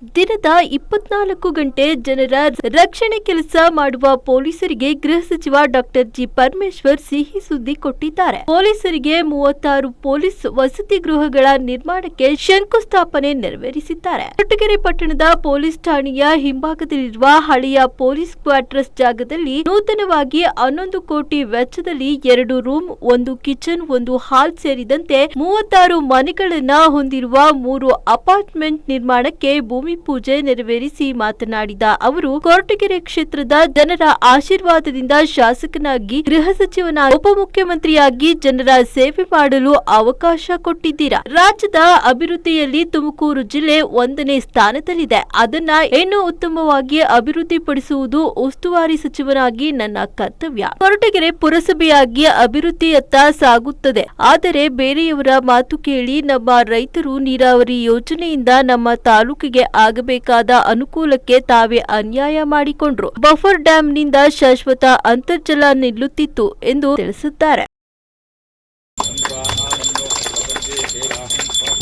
ದಿನದ 24 ಗಂಟೆ ಜನರ ರಕ್ಷಣೆ ಕೆಲಸ ಮಾಡುವ ಪೊಲೀಸರಿಗೆ ಗೃಹ ಸಚಿವ ಡಾಕ್ಟರ್ ಜಿ ಪರಮೇಶ್ವರ್ ಸಿಹಿ ಸುದ್ದಿ ಕೊಟ್ಟಿದ್ದಾರೆ. ಪೊಲೀಸರಿಗೆ 36 ಪೊಲೀಸ್ ವಸತಿ ಗೃಹಗಳ ನಿರ್ಮಾಣಕ್ಕೆ ಶಂಕುಸ್ಥಾಪನೆ ನೆರವೇರಿಸಿದ್ದಾರೆ. ಕೊರಟಗೆರೆ ಪಟ್ಟಣದ ಪೊಲೀಸ್ ಠಾಣೆಯ ಹಿಂಭಾಗದಲ್ಲಿರುವ ಹಳೆಯ ಪೊಲೀಸ್ ಕ್ವಾರ್ಟರ್ಸ್ ಜಾಗದಲ್ಲಿ ನೂತನವಾಗಿ 11 ಕೋಟಿ ವೆಚ್ಚದಲ್ಲಿ 2 ರೂಮ್, 1 ಕಿಚನ್, 1 ಹಾಲ್ ಸೇರಿದಂತೆ 36 ಮನೆಗಳನ್ನ ಹೊಂದಿರುವ 3 ಅಪಾರ್ಟ್ಮೆಂಟ್ ನಿರ್ಮಾಣಕ್ಕೆ ಭೂಮಿ ಪೂಜೆ ನೆರವೇರಿಸಿ ಮಾತನಾಡಿದ ಅವರು, ಕೊರಟಗೆರೆ ಕ್ಷೇತ್ರದ ಜನರ ಆಶೀರ್ವಾದದಿಂದ ಶಾಸಕನಾಗಿ, ಗೃಹ ಸಚಿವನಾಗಿ, ಉಪಮುಖ್ಯಮಂತ್ರಿಯಾಗಿ ಜನರ ಸೇವೆ ಮಾಡಲು ಅವಕಾಶ ಕೊಟ್ಟಿದ್ದೀರಾ. ರಾಜ್ಯದ ಅಭಿವೃದ್ಧಿಯಲ್ಲಿ ತುಮಕೂರು ಜಿಲ್ಲೆ 1ನೇ ಸ್ಥಾನದಲ್ಲಿದೆ. ಅದನ್ನ ಇನ್ನೂ ಉತ್ತಮವಾಗಿ ಅಭಿವೃದ್ಧಿಪಡಿಸುವುದು ಉಸ್ತುವಾರಿ ಸಚಿವನಾಗಿ ನನ್ನ ಕರ್ತವ್ಯ. ಕೊರಟಗೆರೆ ಪುರಸಭೆಯಾಗಿ ಅಭಿವೃದ್ಧಿಯತ್ತ ಸಾಗುತ್ತದೆ. ಆದರೆ ಬೇರೆಯವರ ಮಾತು ಕೇಳಿ ನಮ್ಮ ರೈತರು ನೀರಾವರಿ ಯೋಜನೆಯಿಂದ ನಮ್ಮ ತಾಲೂಕಿಗೆ ಆಗಬೇಕಾದ ಅನುಕೂಲಕ್ಕೆ ತಾವೇ ಅನ್ಯಾಯ ಮಾಡಿಕೊಂಡ್ರು. ಬಫರ್ ಡ್ಯಾಂನಿಂದ ಶಾಶ್ವತ ಅಂತರ್ಜಲ ನಿಲ್ಲುತ್ತಿತ್ತು ಎಂದು ತಿಳಿಸಿದ್ದಾರೆ.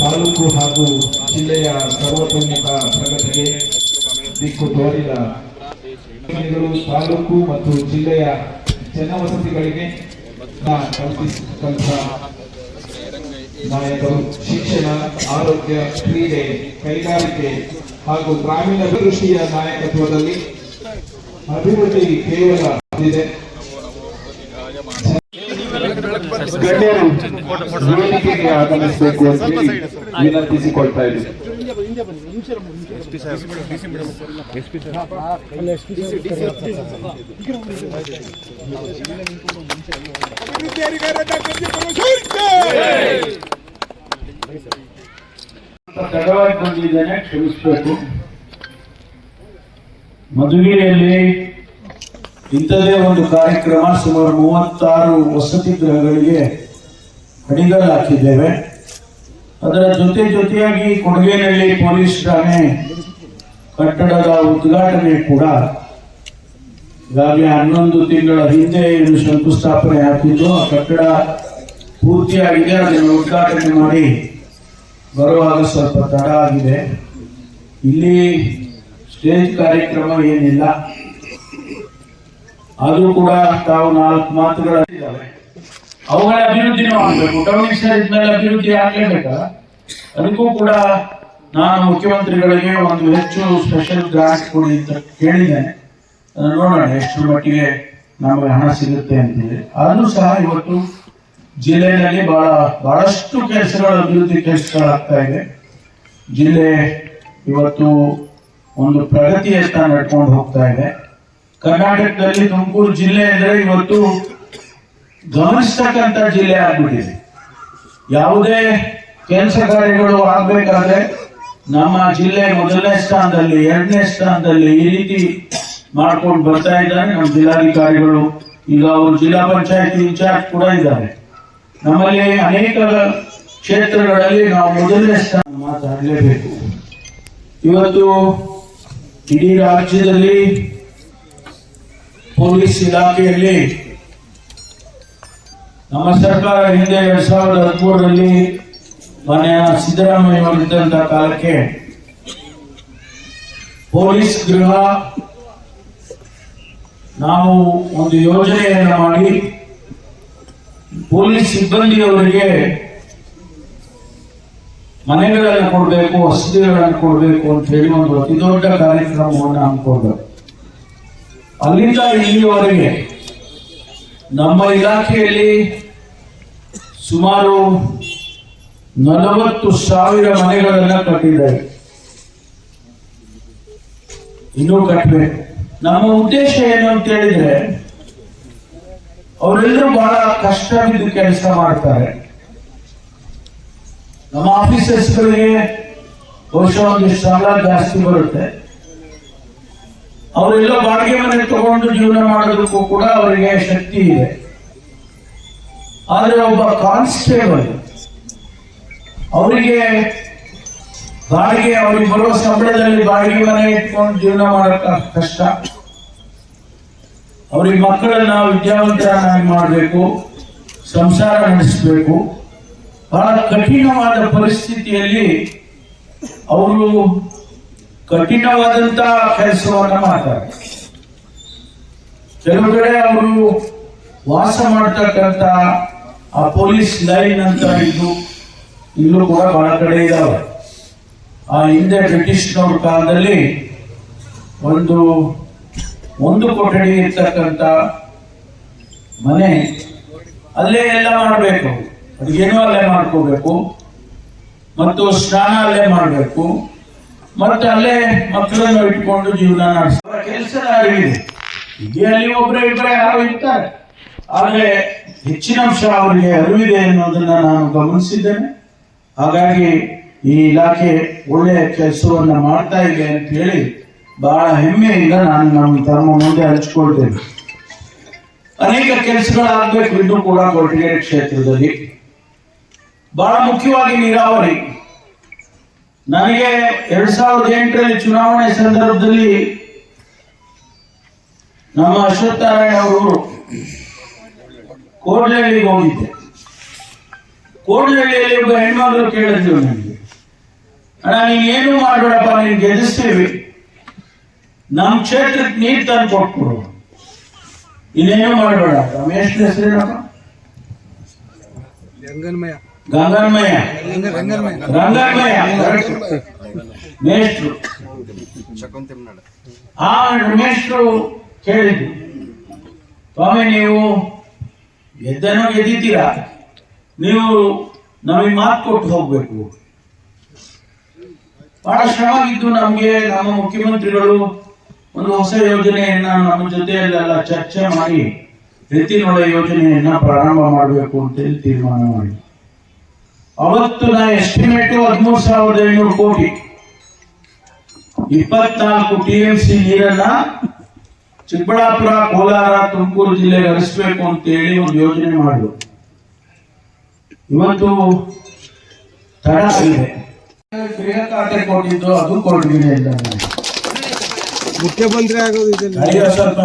ತಾಲೂಕು ಹಾಗೂ ಜಿಲ್ಲೆಯ ಸರ್ವತೋಮುಖ ಪ್ರಗತಿಗೆ ದಿಕ್ಕು ತೋರಿದ ತಾಲೂಕು ಮತ್ತು ಜಿಲ್ಲೆಯ ಜನವಸತಿಗಳಿಗೆ ನಾಯಕರು ಶಿಕ್ಷಣ, ಆರೋಗ್ಯ, ಕ್ರೀಡೆ, ಕೈಗಾರಿಕೆ ಹಾಗೂ ಗ್ರಾಮೀಣ ದೃಷ್ಟಿಯ ನಾಯಕತ್ವದಲ್ಲಿ ಅಭಿವೃದ್ಧಿ ಕೇವಲ ಇದೆ. ಗಣ್ಯರು ವೇದಿಕೆಗೆ ಆಗಮಿಸಬೇಕು ಅಂತ ವಿನಂತಿಸಿಕೊಳ್ತಾ ಇದ್ದೀವಿ. ತಡವಾಗಿ ಬಂದಿದ್ದೇನೆ, ಕ್ಷಮಿಸಬೇಕು. ಮಧುಗಿರಿಯಲ್ಲಿ ಇಂಥದೇ ಒಂದು ಕಾರ್ಯಕ್ರಮ, ಸುಮಾರು 36 ವಸತಿ ಗೃಹಗಳಿಗೆ ಅಡಿಗಲ್ಲು ಹಾಕಿದ್ದೇವೆ. ಅದರ ಜೊತೆಯಾಗಿ ಕೊಡಗೇನಲ್ಲಿ ಪೊಲೀಸ್ ಠಾಣೆ ಕಟ್ಟಡದ ಉದ್ಘಾಟನೆ ಕೂಡ ಈಗಾಗಲೇ 11 ತಿಂಗಳ ಹಿಂದೆ ಶಂಕುಸ್ಥಾಪನೆ ಹಾಕಿದ್ದು. ಆ ಕಟ್ಟಡ ಪೂರ್ತಿಯಾಗಿದೆ. ಅದನ್ನು ಉದ್ಘಾಟನೆ ಮಾಡಿ ಬರುವಾಗ ಸ್ವಲ್ಪ ತಡ ಆಗಿದೆ. ಇಲ್ಲಿ ಸ್ಟೇಜ್ ಕಾರ್ಯಕ್ರಮ ಏನಿಲ್ಲ, ಅದು ಕೂಡ ತಾವು 4 ಮಾತುಗಳಿದ್ದಾವೆ. ಅವುಗಳ ಅಭಿವೃದ್ಧಿನೂ ಆಗಬೇಕು. ಕಮಿಷನರ್ ಇದ್ಮೇಲೆ ಅಭಿವೃದ್ಧಿ ಆಗಲೇಬೇಕಲ್ಲ. ಅದಕ್ಕೂ ಕೂಡ ನಾನು ಮುಖ್ಯಮಂತ್ರಿಗಳಿಗೆ ಒಂದು ಹೆಚ್ಚು ಸ್ಪೆಷಲ್ ಗ್ರಾಂಟ್ ಕೊಡಿ ಅಂತ ಕೇಳಿದ್ದೇನೆ. ನೋಡೋಣ ಎಷ್ಟು ಮಟ್ಟಿಗೆ ನಮಗೆ ಹಣ ಸಿಗುತ್ತೆ ಅಂತೇಳಿ. ಆದ್ರೂ ಸಹ ಇವತ್ತು ಜಿಲ್ಲೆಯಲ್ಲಿ ಬಹಳಷ್ಟು ಕೆಲಸಗಳು, ಅಭಿವೃದ್ಧಿ ಕೆಲಸಗಳಾಗ್ತಾ ಇದೆ. ಜಿಲ್ಲೆ ಇವತ್ತು ಒಂದು ಪ್ರಗತಿಯತ್ತ ನಡ್ಕೊಂಡು ಹೋಗ್ತಾ ಇದೆ. ಕರ್ನಾಟಕದಲ್ಲಿ ತುಮಕೂರು ಜಿಲ್ಲೆ ಅಂದ್ರೆ ಇವತ್ತು ಗಮನಿಸ್ತಕ್ಕಂಥ ಜಿಲ್ಲೆ ಆಗ್ಬಿಟ್ಟಿದೆ. ಯಾವುದೇ ಕೆಲಸ ಕಾರ್ಯಗಳು ಆಗ್ಬೇಕಾದ್ರೆ ನಮ್ಮ ಜಿಲ್ಲೆ 1ನೇ ಸ್ಥಾನದಲ್ಲಿ, 2ನೇ ಸ್ಥಾನದಲ್ಲಿ ಈ ರೀತಿ ಮಾಡ್ಕೊಂಡು ಬರ್ತಾ ಇದ್ದಾರೆ ನಮ್ಮ ಜಿಲ್ಲಾಧಿಕಾರಿಗಳು. ಈಗ ಅವರು ಜಿಲ್ಲಾ ಪಂಚಾಯತಿ ಇನ್ಚಾರ್ಜ್ ಕೂಡ ಇದ್ದಾರೆ. ನಮ್ಮಲ್ಲಿ ಅನೇಕ ಕ್ಷೇತ್ರಗಳಲ್ಲಿ ನಾವು 1ನೇ ಸ್ಥಾನ ಮಾತಾಡಲೇಬೇಕು. ಇವತ್ತು ಇಡೀ ರಾಜ್ಯದಲ್ಲಿ ಪೊಲೀಸ್ ಇಲಾಖೆಯಲ್ಲಿ ನಮ್ಮ ಸರ್ಕಾರ ಹಿಂದೆ 2013ರಲ್ಲಿ ಮಾನ್ಯ ಸಿದ್ದರಾಮಯ್ಯ ಅವರಿದ್ದಂತ ಕಾಲಕ್ಕೆ ಪೊಲೀಸ್ ಗೃಹ ನಾವು ಒಂದು ಯೋಜನೆಯನ್ನು ಮಾಡಿ ಪೊಲೀಸ್ ಸಿಬ್ಬಂದಿಯವರಿಗೆ ಮನೆಗಳನ್ನು ಕೊಡಬೇಕು, ವಸತಿಗಳನ್ನು ಕೊಡಬೇಕು ಅಂತ ಹೇಳಿ ಒಂದು ಅತಿ ದೊಡ್ಡ ಕಾರ್ಯಕ್ರಮವನ್ನು ಹಮ್ಮಿಕೊಂಡರು. ಅಲ್ಲಿಂದ ಇಲ್ಲಿಯವರೆಗೆ ನಮ್ಮ ಇಲಾಖೆಯಲ್ಲಿ ಸುಮಾರು 40,000 ಮನೆಗಳನ್ನ ಕಟ್ಟಿದ್ದಾರೆ. ಇನ್ನೂ ಕಟ್ಟಬೇಕು. ನಮ್ಮ ಉದ್ದೇಶ ಏನು ಅಂತ ಹೇಳಿದ್ರೆ, ಅವರೆಲ್ಲರೂ ಬಹಳ ಕಷ್ಟ ಬಿದ್ದು ಕೆಲಸ ಮಾಡ್ತಾರೆ. ನಮ್ಮ ಆಫೀಸರ್ಸ್ಗಳಿಗೆ ಬಹುಶಃ ಒಂದಿಷ್ಟು ಸಂಬಳ ಜಾಸ್ತಿ ಬರುತ್ತೆ. ಅವರೆಲ್ಲ ಬಾಡಿಗೆ ಮನೆ ತಗೊಂಡು ಜೀವನ ಮಾಡೋದಕ್ಕೂ ಕೂಡ ಅವರಿಗೆ ಶಕ್ತಿ ಇದೆ. ಆದರೆ ಒಬ್ಬ ಕಾನ್ಸ್ಟೇಬಲ್ ಅವರಿಗೆ ಬರುವ ಸಂಬಳದಲ್ಲಿ ಬಾಡಿಗೆ ಮನೆ ಇಟ್ಕೊಂಡು ಜೀವನ ಮಾಡೋಕ ಕಷ್ಟ. ಅವರಿಗೆ ಮಕ್ಕಳನ್ನ ವಿದ್ಯಾವಂತರನ್ನಾಗಿ ಮಾಡಬೇಕು, ಸಂಸಾರ ನಡೆಸಬೇಕು. ಬಹಳ ಕಠಿಣವಾದ ಪರಿಸ್ಥಿತಿಯಲ್ಲಿ ಅವರು ಕಠಿಣವಾದಂತ ಕೆಲಸವನ್ನ ಮಾಡ್ತಾರೆ. ಕೆಲವು ಕಡೆ ಅವರು ವಾಸ ಮಾಡ್ತಕ್ಕಂತ ಆ ಪೊಲೀಸ್ ಲೈನ್ ಅಂತ ಇಲ್ಲೂ ಕೂಡ ಬಹಳ ಕಡೆ ಇದಾವೆ. ಆ ಹಿಂದೆ ಬ್ರಿಟಿಷ್ನವ್ರ ಕಾಲದಲ್ಲಿ ಒಂದು ಕೊಠಡಿ ಇರ್ತಕ್ಕಂಥ ಮನೆ, ಅಲ್ಲೇ ಎಲ್ಲ ಮಾಡಬೇಕು, ಅಡುಗೆನೂ ಅಲ್ಲೇ ಮಾಡ್ಕೋಬೇಕು, ಮತ್ತು ಸ್ನಾನ ಅಲ್ಲೇ ಮಾಡಬೇಕು, ಮತ್ತೆ ಅಲ್ಲೇ ಮಕ್ಕಳನ್ನು ಇಟ್ಕೊಂಡು ಜೀವನ ನಡೆಸುವ ಕೆಲಸದ ಅರಿವಿದೆ. ಹೀಗೆ ಅಲ್ಲಿ ಒಬ್ಬರೇ ಇಬ್ಬರೇ ಯಾರು ಇರ್ತಾರೆ, ಆದರೆ ಹೆಚ್ಚಿನ ಅಂಶ ಅವರಿಗೆ ಅರಿವಿದೆ ಅನ್ನೋದನ್ನ ನಾನು ಗಮನಿಸಿದ್ದೇನೆ. ಹಾಗಾಗಿ ಈ ಇಲಾಖೆ ಒಳ್ಳೆಯ ಕೆಲಸವನ್ನ ಮಾಡ್ತಾ ಇದೆ ಅಂತ ಹೇಳಿ ಬಹಳ ಹೆಮ್ಮೆಯಿಂದ ನಾನು ತಮ್ಮ ಮುಂದೆ ಹಂಚಿಕೊಳ್ತೇನೆ. ಅನೇಕ ಕೆಲಸಗಳಾಗಬೇಕು ಇನ್ನೂ ಕೂಡ ಕೊರಟಗೆರೆ ಕ್ಷೇತ್ರದಲ್ಲಿ. ಬಹಳ ಮುಖ್ಯವಾಗಿ ನೀರಾವರಿ. ನನಗೆ 2008ರಲ್ಲಿ ಚುನಾವಣೆ ಸಂದರ್ಭದಲ್ಲಿ ನಮ್ಮ ಅಶ್ವತ್ಥನಾರಾಯಣ ಅವರು ಕೋಡ್ಲಹಳ್ಳಿಗೆ ಹೋಗಿದ್ದೆ. ಕೋಡ್ಲಹಳ್ಳಿಯಲ್ಲಿ ಒಬ್ಬ ಹೆಣ್ಮಗಳು ಕೇಳಿದ್ರು ನನಗೆ, ಅಣ್ಣ ನೀನೇನು ಮಾಡಬೇಡಪ್ಪ, ನೀನು ಗೆಲ್ಲಿಸ್ತೀವಿ, ನಮ್ಮ ಕ್ಷೇತ್ರಕ್ಕೆ ನೀರು ತಂದು ಕೊಟ್ಬಿಡು, ಇನ್ನೇನು ಮಾಡಬೇಡ. ರಮೇಶ್ ಹೆಸರೇನಪ್ಪ? ಗಂಗನ್ಮಯ್ಯ ಮೇಷ್ಟ್ರು. ಆ ಮೇಷ್ಟ್ರು ಕೇಳಿದ್ರು, ಸ್ವಾಮಿ ನೀವು ಗೆದ್ದಿದ್ದೀರಾ, ನೀವು ನಮಗೆ ಮಾತು ಕೊಟ್ಟು ಹೋಗ್ಬೇಕು. ಬಹಳ ಶ್ರಮ ಇದ್ದು ನಮ್ಗೆ ನಮ್ಮ ಮುಖ್ಯಮಂತ್ರಿಗಳು ಒಂದು ಹೊಸ ಯೋಜನೆಯನ್ನ ನಮ್ಮ ಜೊತೆಯಲ್ಲೆಲ್ಲ ಚರ್ಚೆ ಮಾಡಿ ಎತ್ತಿನೊಳ ಯೋಜನೆಯನ್ನ ಪ್ರಾರಂಭ ಮಾಡಬೇಕು ಅಂತೇಳಿ ತೀರ್ಮಾನ ಮಾಡಿ, ಅವತ್ತು ನಾ ಎಸ್ಟಿಮೇಟು 13,500 ಕೋಟಿ 24 TMC ನೀರನ್ನ ಚಿಕ್ಕಬಳ್ಳಾಪುರ, ಕೋಲಾರ, ತುಮಕೂರು ಜಿಲ್ಲೆಗೆ ಹರಿಸಬೇಕು ಅಂತೇಳಿ ಒಂದು ಯೋಜನೆ ಮಾಡಿದ್ರು. ಇವತ್ತು ತಡ ಆಗಿದೆ. ಗೃಹ ಖಾತೆ ಕೊಟ್ಟಿದ್ದು ಅದು ಕೊಟ್ಟಿದ್ದೀನಿ ಇಲ್ಲ, ಮುಖ್ಯಮಂತ್ರಿ ಆಗೋದು ಸ್ವಲ್ಪ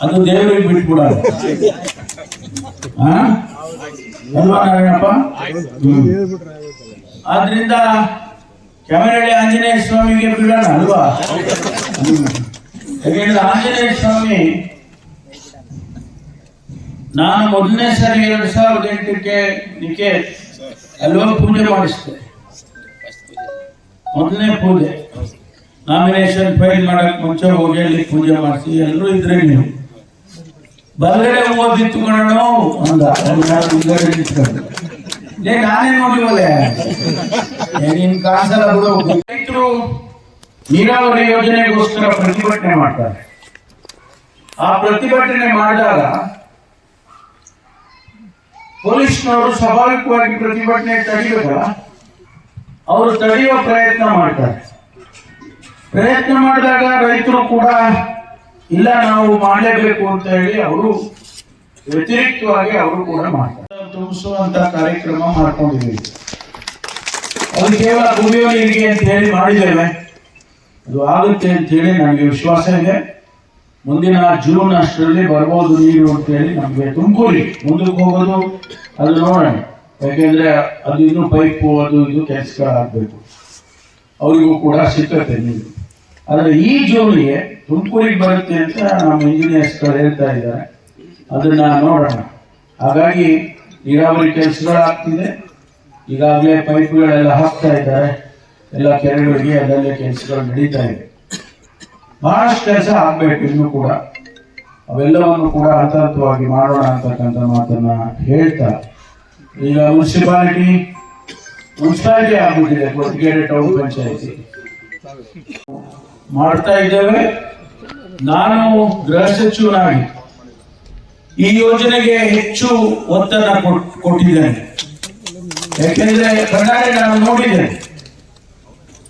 ಅದು ದೇವರಿಗೆ ಬಿಟ್ಬಿಡ ಅಲ್ವಾ ನಾರಾಯಣಪ್ಪ. ಆದ್ರಿಂದ ಕೆಮರಳ್ಳಿ ಆಂಜನೇಯ ಸ್ವಾಮಿಗೆ ಬಿಡೋಣ ಅಲ್ವಾ. ಯಾಕೆಂದ್ರೆ ಆಂಜನೇಯ ಸ್ವಾಮಿ ನಾನು ಮೊದಲನೇ ಸಾರಿ 2008ಕ್ಕೆ ನಿಕ್ಕೆ ಅಲ್ವಾ ಪೂಜೆ ಮಾಡಿಸಿದೆ. ಮೊದಲನೇ ಪೂಜೆ ನಾಮಿನೇಷನ್ ಫೈಲ್ ಮಾಡಕ್ ಮುಂಚೆ ಹೋಗಿ ಅಲ್ಲಿ ಪೂಜೆ ಮಾಡಿಸಿ ಎಲ್ಲರೂ ಇದ್ರೆ ನೀವು ಬಲಗಡೆ ಹೂವು ಬಿತ್ತುಕೊಳ್ಳೋಣ ಅಂದ. ನಾನೇ ನೋಡಿವಲ್ಲೇ ನಿನ್ ಕಾಸಲ್ಲ ಬಿಡು. ರೈತರು ನೀರಾವರಿ ಯೋಜನೆಗೋಸ್ಕರ ಪ್ರತಿಭಟನೆ ಮಾಡ್ತಾರೆ. ಆ ಪ್ರತಿಭಟನೆ ಮಾಡಿದಾಗ ಪೊಲೀಸ್ನವರು ಸ್ವಾಭಾವಿಕವಾಗಿ ಪ್ರತಿಭಟನೆ ತಡೆಯಬೇಕಲ್ಲ, ಅವರು ತಡೆಯುವ ಪ್ರಯತ್ನ ಮಾಡ್ತಾರೆ. ಪ್ರಯತ್ನ ಮಾಡಿದಾಗ ರೈತರು ಕೂಡ ಇಲ್ಲ ನಾವು ಮಾಡಲೇಬೇಕು ಅಂತ ಹೇಳಿ ಅವರು ವ್ಯತಿರಿಕ್ತವಾಗಿ ಅವರು ಕೂಡ ಮಾಡ್ತಾರೆ. ತುಂಬಿಸುವಂತ ಕಾರ್ಯಕ್ರಮ ಮಾಡ್ಕೊಂಡಿದ್ದೀವಿ. ಅದು ಕೇವಲ ಕುಡಿಯುವ ನೀರಿಗೆ ಅಂತ ಹೇಳಿ ಮಾಡಿದ್ದೇವೆ, ಅದು ಆಗುತ್ತೆ ಅಂತ ಹೇಳಿ ನನಗೆ ವಿಶ್ವಾಸ ಇದೆ. ಮುಂದಿನ ಜೂನ್ ಅಷ್ಟರಲ್ಲಿ ಬರ್ಬೋದು ನೀರು ಅಂತ ಹೇಳಿ ನಮಗೆ ತುಮಕೂರಿ ಮುಂದಕ್ಕೆ ಹೋಗೋದು ಅದು ನೋಡೋಣ. ಯಾಕೆಂದ್ರೆ ಅದು ಇನ್ನೂ ಪೈಪು ಅದು ಇದು ಕೆಲಸಗಳಾಗಬೇಕು, ಅವರಿಗೂ ಕೂಡ ಸಿಕ್ಕತ್ತೆ ನೀರು. ಆದರೆ ಈ ಜೂನ್ಗೆ ತುಮಕೂರಿಗೆ ಬರುತ್ತೆ ಅಂತ ನಮ್ಮ ಇಂಜಿನಿಯರ್ಸ್ಗಳು ಹೇಳ್ತಾ ಇದ್ದಾರೆ, ಅದನ್ನ ನೋಡೋಣ. ಹಾಗಾಗಿ ನೀರಾವರಿ ಕೆಲಸಗಳಾಗ್ತಿದೆ. ಈಗಾಗಲೇ ಪೈಪ್ಗಳೆಲ್ಲ ಹಾಕ್ತಾ ಇದ್ದಾರೆ ಎಲ್ಲ ಕೆರೆಗಳಿಗೆ, ಅದರಲ್ಲೇ ಕೆಲಸಗಳು ನಡೀತಾ ಇದೆ. ಬಹಳಷ್ಟು ಕೆಲಸ ಆಗ್ಬೇಕು ಇನ್ನೂ ಕೂಡ. ಅವೆಲ್ಲವನ್ನು ಕೂಡ ಹಂತವಾಗಿ ಮಾಡೋಣ ಅಂತಕ್ಕಂಥ ಮಾತನ್ನ ಹೇಳ್ತಾ, ಈಗ ಮುನ್ಸಿಪಾಲಿಟಿ ಆಗ್ಬಿಟ್ಟಿದೆ, ಕೊರಟಗೆರೆ ಟೌನ್ ಪಂಚಾಯತಿ ಮಾಡ್ತಾ ಇದ್ದೇವೆ. ನಾನು ಗೃಹ ಸಚಿವನಾಗಿ ಈ ಯೋಜನೆಗೆ ಹೆಚ್ಚು ಒತ್ತನ್ನು ಕೊಟ್ಟಿದ್ದೇನೆ. ಯಾಕೆಂದ್ರೆ ಕಣ್ಣಾರೆ ನಾನು ನೋಡಿದ್ದೇನೆ,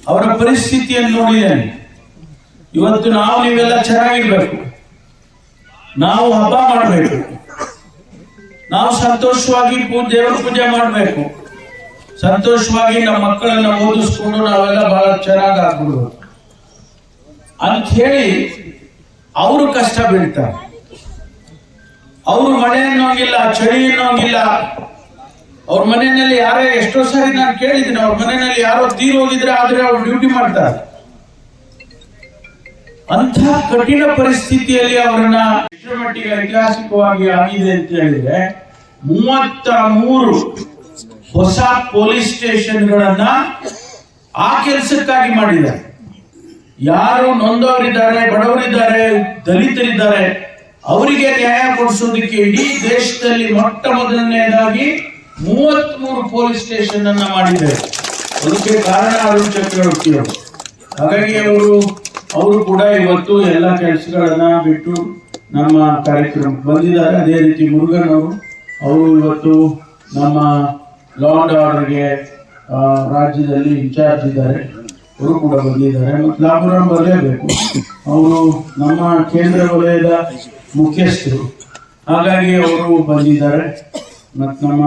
ಅವರ ಪರಿಸ್ಥಿತಿಯನ್ನು ನೋಡಿದ್ದೇನೆ. ಇವತ್ತು ನಾವು ನೀವೆಲ್ಲ ಚೆನ್ನಾಗಿರ್ಬೇಕು, ನಾವು ಹಬ್ಬ ಮಾಡಬೇಕು, ನಾವು ಸಂತೋಷವಾಗಿ ದೇವರ ಪೂಜೆ ಮಾಡಬೇಕು, ಸಂತೋಷವಾಗಿ ನಮ್ಮ ಮಕ್ಕಳನ್ನ ಓದಿಸ್ಕೊಂಡು ನಾವೆಲ್ಲ ಬಹಳ ಚೆನ್ನಾಗಿ ಆಗ್ಬಿಡ್ಬೇಕು ಅಂತ ಹೇಳಿ ಅವರು ಕಷ್ಟ ಬೀಳ್ತಾರೆ. ಅವರು ಮಳೆ ಅನ್ನೋಂಗಿಲ್ಲ, ಚಳಿ ಅನ್ನೋಂಗಿಲ್ಲ, ಅವ್ರ ಮನೆಯಲ್ಲಿ ಯಾರೇ ಎಷ್ಟೋ ಸಾರಿ ನಾನು ಕೇಳಿದ್ದೀನಿ, ಅವ್ರ ಮನೆಯಲ್ಲಿ ಯಾರೋ ತೀರ್ ಹೋಗಿದ್ರೆ ಆದ್ರೆ ಅವ್ರು ಡ್ಯೂಟಿ ಮಾಡ್ತಾರೆ. ಅಂಥ ಕಠಿಣ ಪರಿಸ್ಥಿತಿಯಲ್ಲಿ ಅವರನ್ನ ಎಷ್ಟರ ಮಟ್ಟಿಗೆ ಐತಿಹಾಸಿಕವಾಗಿ ಆಗಿದೆ ಅಂತ ಹೇಳಿದ್ರೆ 33 ಹೊಸ ಪೊಲೀಸ್ ಸ್ಟೇಷನ್ಗಳನ್ನ ಆ ಕೆಲಸಕ್ಕಾಗಿ ಮಾಡಿದ್ದಾರೆ. ಯಾರು ನೊಂದವರಿದ್ದಾರೆ, ಬಡವರಿದ್ದಾರೆ, ದಲಿತರಿದ್ದಾರೆ, ಅವರಿಗೆ ನ್ಯಾಯ ಕೊಡಿಸೋದಕ್ಕೆ ಇಡೀ ದೇಶದಲ್ಲಿ ಮೊಟ್ಟ ಮೊದಲನೇದಾಗಿ 33 ಪೊಲೀಸ್ ಸ್ಟೇಷನ್ ಅನ್ನ ಮಾಡಿದ್ದಾರೆ. ಅದಕ್ಕೆ ಕಾರಣ ಅರುಣ್ ಚಕ್ರವರ್ತಿ ಅವರು. ಹಾಗಾಗಿ ಅವರು ಕೂಡ ಇವತ್ತು ಎಲ್ಲ ಕೆಲಸಗಳನ್ನ ಬಿಟ್ಟು ನಮ್ಮ ಕಾರ್ಯಕ್ರಮಕ್ಕೆ ಬಂದಿದ್ದಾರೆ. ಅದೇ ರೀತಿ ಮುರುಗನ್ ಅವರು ಇವತ್ತು ನಮ್ಮ ಲಾ ಅಂಡ್ ಆರ್ಡರ್ಗೆ ರಾಜ್ಯದಲ್ಲಿ ಇನ್ಚಾರ್ಜ್ ಇದ್ದಾರೆ, ಅವರು ಕೂಡ ಬಂದಿದ್ದಾರೆ. ಮತ್ತು ಲಾಭರಾಮ್ ಬರಲೇಬೇಕು, ಅವರು ನಮ್ಮ ಕೇಂದ್ರ ವಲಯದ ಮುಖ್ಯಸ್ಥರು, ಹಾಗಾಗಿ ಅವರು ಬಂದಿದ್ದಾರೆ. ಮತ್ತು ನಮ್ಮ